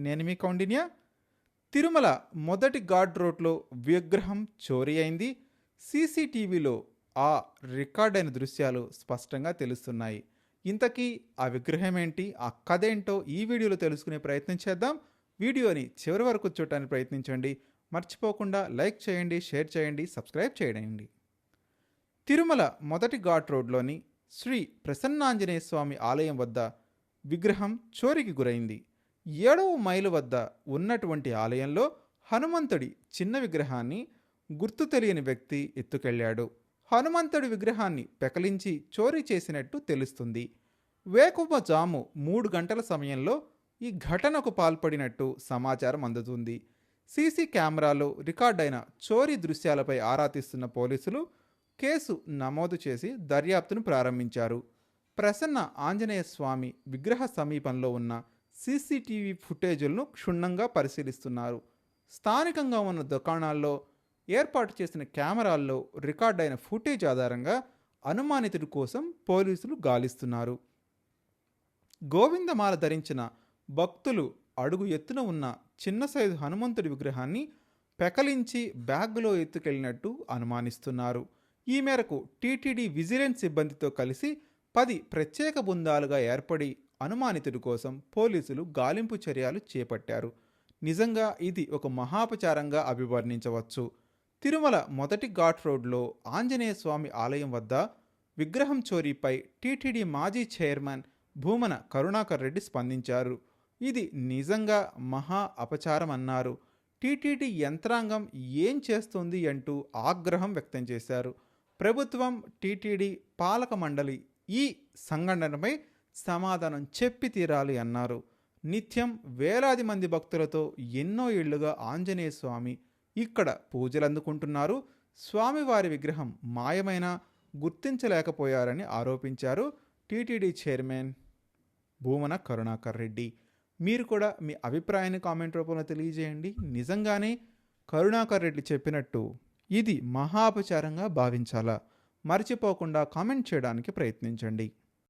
నేను మీ కౌండిన్య. తిరుమల మొదటి ఘాట్ రోడ్లో విగ్రహం చోరీ అయింది. సీసీటీవీలో ఆ రికార్డైన దృశ్యాలు స్పష్టంగా తెలుస్తున్నాయి. ఇంతకీ ఆ విగ్రహం ఏంటి, ఆ కథ ఏంటో ఈ వీడియోలో తెలుసుకునే ప్రయత్నం చేద్దాం. వీడియోని చివరి వరకు చూడటానికి ప్రయత్నించండి. మర్చిపోకుండా లైక్ చేయండి, షేర్ చేయండి, సబ్స్క్రైబ్ చేయండి. తిరుమల మొదటి ఘాట్ రోడ్లోని శ్రీ ప్రసన్నాంజనేయ స్వామి ఆలయం వద్ద విగ్రహం చోరీకి గురైంది. 7వ మైలు వద్ద ఉన్నటువంటి ఆలయంలో హనుమంతుడి చిన్న విగ్రహాన్ని గుర్తు తెలియని వ్యక్తి ఎత్తుకెళ్లాడు. హనుమంతుడి విగ్రహాన్ని పెకలించి చోరీ చేసినట్టు తెలుస్తుంది. వేకువజాము 3 గంటల సమయంలో ఈ ఘటనకు పాల్పడినట్టు సమాచారం అందుతుంది. సీసీ కెమెరాలో రికార్డైన చోరీ దృశ్యాలపై ఆరా తీస్తున్న పోలీసులు కేసు నమోదు చేసి దర్యాప్తును ప్రారంభించారు. ప్రసన్న ఆంజనేయ స్వామి విగ్రహ సమీపంలో ఉన్న సీసీటీవీ ఫుటేజీలను క్షుణ్ణంగా పరిశీలిస్తున్నారు. స్థానికంగా ఉన్న దుకాణాల్లో ఏర్పాటు చేసిన కెమెరాల్లో రికార్డైన ఫుటేజ్ ఆధారంగా అనుమానితుడి కోసం పోలీసులు గాలిస్తున్నారు. గోవిందమాల ధరించిన భక్తులు అడుగు ఎత్తున ఉన్న చిన్న సైజు హనుమంతుడి విగ్రహాన్ని పెకలించి బ్యాగ్లో ఎత్తుకెళ్లినట్టు అనుమానిస్తున్నారు. ఈ మేరకు టీటీడీ విజిలెన్స్ సిబ్బందితో కలిసి 10 ప్రత్యేక బృందాలుగా ఏర్పడి అనుమానితుడి కోసం పోలీసులు గాలింపు చర్యలు చేపట్టారు. నిజంగా ఇది ఒక మహాపచారంగా అభివర్ణించవచ్చు. తిరుమల మొదటి ఘాట్ రోడ్లో ఆంజనేయ స్వామి ఆలయం వద్ద విగ్రహం చోరీపై టీటీడీ మాజీ చైర్మన్ భూమన కరుణాకర్ రెడ్డి స్పందించారు. ఇది నిజంగా మహా అపచారం అన్నారు. టీటీడీ యంత్రాంగం ఏం చేస్తుంది అంటూ ఆగ్రహం వ్యక్తం చేశారు. ప్రభుత్వం, టీటీడీ పాలక మండలి ఈ సంఘటనపై సమాధానం చెప్పి తీరాలి అన్నారు. నిత్యం వేలాది మంది భక్తులతో ఎన్నో ఏళ్లుగా ఆంజనేయ స్వామి ఇక్కడ పూజలు అందుకుంటున్నారు. స్వామివారి విగ్రహం మాయమైన గుర్తించలేకపోయారని ఆరోపించారు టీటీడీ చైర్మన్ భూమన కరుణాకర్ రెడ్డి. మీరు కూడా మీ అభిప్రాయాన్ని కామెంట్ రూపంలో తెలియజేయండి. నిజంగానే కరుణాకర్ రెడ్డి చెప్పినట్టు ఇది మహాపచారంగా భావించాలా? మర్చిపోకుండా కామెంట్ చేయడానికి ప్రయత్నించండి.